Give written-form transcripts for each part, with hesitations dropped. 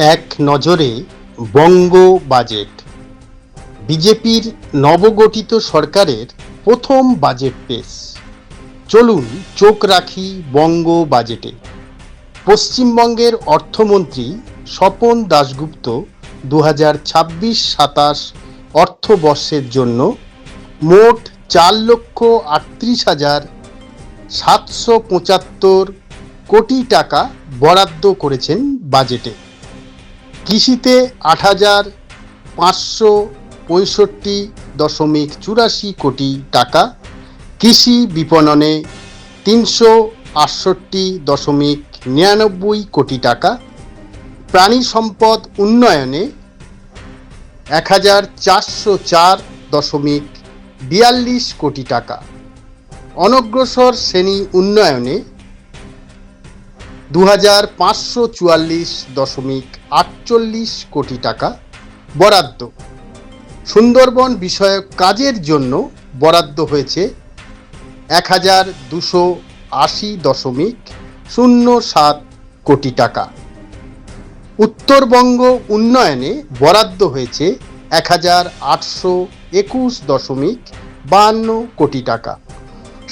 এক নজরে বঙ্গ বাজেট। বিজেপির নবগঠিত সরকারের প্রথম বাজেট পেশ। চলুন চোখ রাখি বঙ্গ বাজেটে। পশ্চিমবঙ্গের অর্থমন্ত্রী স্বপন দাশগুপ্ত 2026-27 অর্থবর্ষের জন্য মোট 4,38,775 কোটি টাকা বরাদ্দ করেছেন বাজেটে। কৃষিতে 8,565.84 কোটি টাকা, কৃষি বিপণনে 368.99 কোটি টাকা, প্রাণী সম্পদ উন্নয়নে 1,404.42 কোটি টাকা, অনগ্রসর শ্রেণী উন্নয়নে 2,544.48 কোটি টাকা বরাদ্দ। সুন্দরবন বিষয়ক কাজের জন্য বরাদ্দ হয়েছে 1,280.07 কোটি টাকা। উত্তরবঙ্গ উন্নয়নে বরাদ্দ হয়েছে 1,821.52 কোটি টাকা।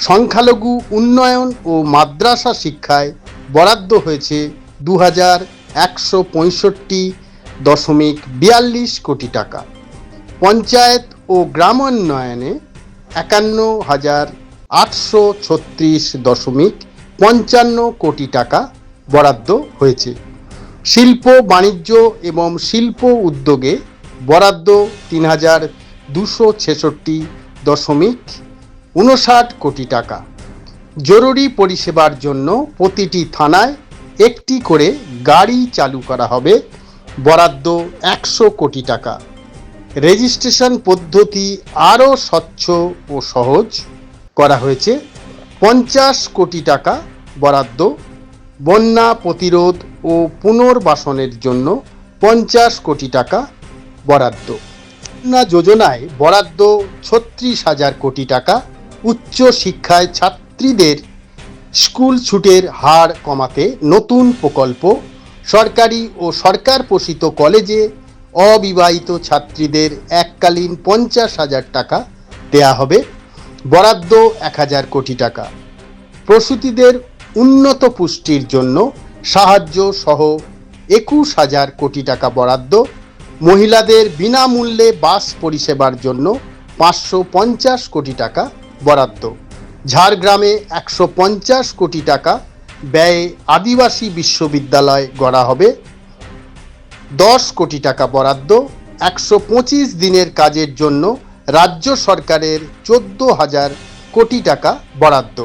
সংখ্যালঘু উন্নয়ন ও মাদ্রাসা শিক্ষায় বরাদ্দ হয়েছে 2,165.42 কোটি টাকা। পঞ্চায়েত ও গ্রামোন্নয়নে 51,836.55 কোটি টাকা বরাদ্দ হয়েছে। শিল্প বাণিজ্য এবং শিল্প উদ্যোগে বরাদ্দ 3,266.59 কোটি টাকা। জরুরি পরিষেবার জন্য প্রতিটি থানায় একটি করে গাড়ি চালু করা হবে, বরাদ্দ 100 কোটি টাকা। রেজিস্ট্রেশন পদ্ধতি আরও স্বচ্ছ ও সহজ করা হয়েছে, 50 কোটি টাকা বরাদ্দ। বন্যা প্রতিরোধ ও পুনর্বাসনের জন্য 50 কোটি টাকা বরাদ্দ। বন্যা যোজনায় বরাদ্দ 36,000 কোটি টাকা। উচ্চ শিক্ষায় ছাত্রীদের স্কুল ছুটের হার কমাতে নতুন প্রকল্প। সরকারি ও সরকার পোষিত কলেজে অবিবাহিত ছাত্রীদের এককালীন 50,000 টাকা দেয়া হবে, বরাদ্দ 1,000 কোটি টাকা। প্রসূতিদের উন্নত পুষ্টির জন্য সাহায্য সহ 21,000 কোটি টাকা বরাদ্দ। মহিলাদের বিনামূল্যে বাস পরিষেবার জন্য 550 কোটি টাকা বরাদ্দ। ঝাড়গ্রামে 150 কোটি টাকা ব্যয়ে আদিবাসী বিশ্ববিদ্যালয় গড়া হবে, 10 কোটি টাকা বরাদ্দ। 125 দিনের কাজের জন্য রাজ্য সরকারের 14,000 কোটি টাকা বরাদ্দ।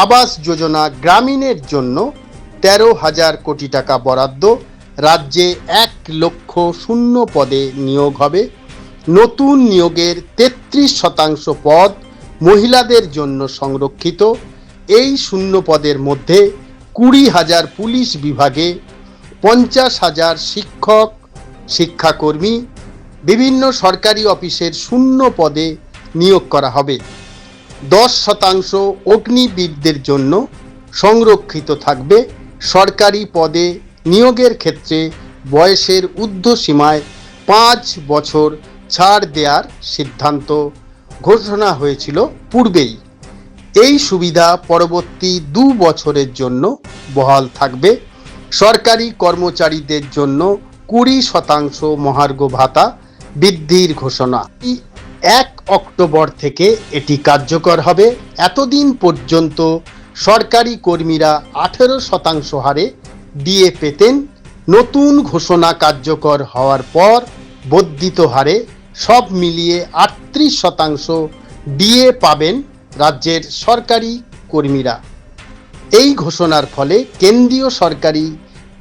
আবাস যোজনা গ্রামীণের জন্য 13,000 কোটি টাকা বরাদ্দ। রাজ্যে 1 লক্ষ শূন্য পদে নিয়োগ হবে। নতুন নিয়োগের 33% পদ মহিলাদের জন্য সংরক্ষিত। এই শূন্য পদের মধ্যে 20,000 পুলিশ বিভাগে, 50,000 শিক্ষক শিক্ষাকর্মী, বিভিন্ন সরকারি অফিসের শূন্য পদে নিয়োগ করা হবে। 10% অগ্নিবীরদের জন্য সংরক্ষিত থাকবে। সরকারি পদে নিয়োগের ক্ষেত্রে বয়সের ঊর্ধ্বসীমায় 5 বছর ছাড় দেওয়ার সিদ্ধান্ত ঘোষণা হয়েছিল পূর্বেই। এই সুবিধা পরবর্তী 2 বছরের জন্য বহাল থাকবে। সরকারি কর্মচারীদের জন্য 20% মহার্ঘ ভাতা বৃদ্ধির ঘোষণা। 1 অক্টোবর থেকে এটি কার্যকর হবে। এতদিন পর্যন্ত সরকারি কর্মীরা 18% হারে ডিএ পেতেন। নতুন ঘোষণা কার্যকর হওয়ার পর বর্ধিত হারে সব মিলিয়ে 38% ডিএ পাবেন রাজ্যের সরকারি কর্মীরা। এই ঘোষণার ফলে কেন্দ্রীয় সরকারি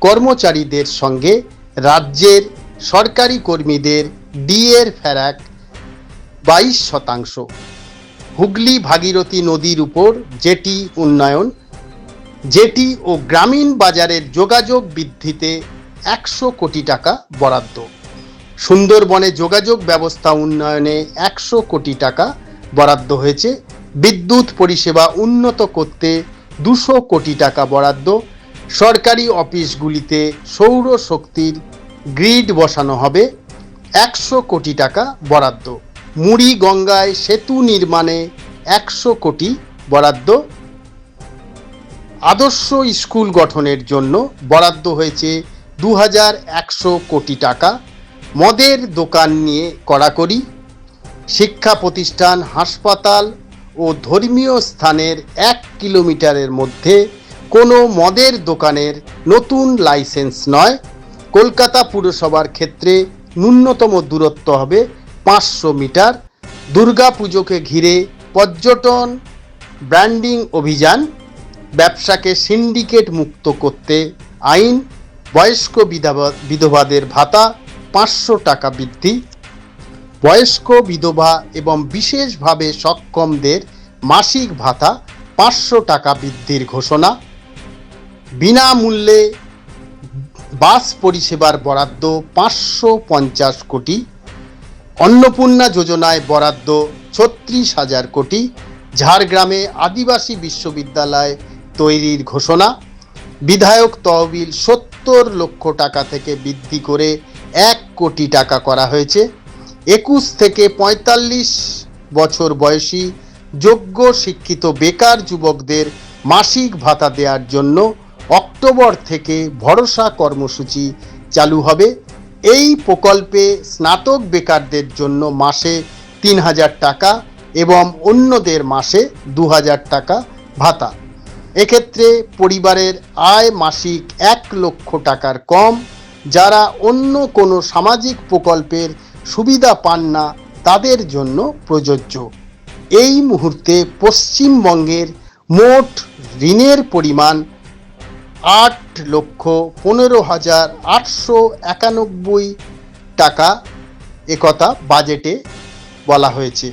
কর্মচারীদের সঙ্গে রাজ্যের সরকারি কর্মীদের ডিএর ফ্যারাক 22%। হুগলি ভাগীরথী নদীর উপর জেটি উন্নয়ন। জেটি ও গ্রামীণ বাজারের যোগাযোগ বৃদ্ধিতে 100 কোটি টাকা বরাদ্দ। সুন্দরবনে যোগাযোগ ব্যবস্থা উন্নয়নে 100 কোটি টাকা বরাদ্দ হয়েছে। বিদ্যুৎ পরিষেবা উন্নত করতে 200 কোটি টাকা বরাদ্দ। সরকারি অফিসগুলিতে সৌর শক্তির গ্রিড বসানো হবে, 100 কোটি টাকা বরাদ্দ। মুড়িগঙ্গায় সেতু নির্মাণে 100 কোটি বরাদ্দ। আদর্শ স্কুল গঠনের জন্য বরাদ্দ হয়েছে 2100 কোটি টাকা। মদের দোকান নিয়ে কড়াকড়ি। শিক্ষা প্রতিষ্ঠান, হাসপাতাল ও ধর্মীয় স্থানের 1 কিলোমিটারের মধ্যে কোনো মদের দোকানের নতুন লাইসেন্স নয়। কলকাতা পুরসভার ক্ষেত্রে ন্যূনতম দূরত্ব হবে 500 মিটার। দুর্গাপুজোকে ঘিরে পর্যটন ব্র্যান্ডিং অভিযান। ব্যবসাকে সিন্ডিকেট মুক্ত করতে আইন। বয়স্ক বিধবাদের ভাতা 500 টাকা বৃদ্ধি। বয়স্ক বিধবা এবং বিশেষভাবে সক্ষমদের মাসিক ভাতা 500 টাকা বৃদ্ধির ঘোষণা। বিনামূল্যে বাস পরিষেবার বরাদ্দ 550 কোটি। অন্নপূর্ণা যোজনায় বরাদ্দ 36,000 কোটি। ঝাড়গ্রামে আদিবাসী বিশ্ববিদ্যালয় তৈরির ঘোষণা। বিধায়ক তহবিল 70 লক্ষ টাকা থেকে বৃদ্ধি করে 1 কোটি টাকা করা হয়েছে। 21 থেকে 45 বছর বয়সী যোগ্য শিক্ষিত বেকার যুবকদের মাসিক ভাতা দেওয়ার জন্য অক্টোবর থেকে ভরসা কর্মসূচি চালু হবে। এই প্রকল্পে স্নাতক বেকারদের জন্য মাসে 3000 টাকা এবং অন্যদের মাসে 2000 টাকা ভাতা। এক্ষেত্রে পরিবারের আয় মাসিক 1 লক্ষ টাকার কম। যারা অন্য কোনো সামাজিক প্রকল্পের সুবিধা পান না তাদের জন্য প্রযোজ্য। এই মুহূর্তে পশ্চিমবঙ্গের মোট ঋণের পরিমাণ 8,15,891 টাকা, একথা বাজেটে বলা হয়েছে।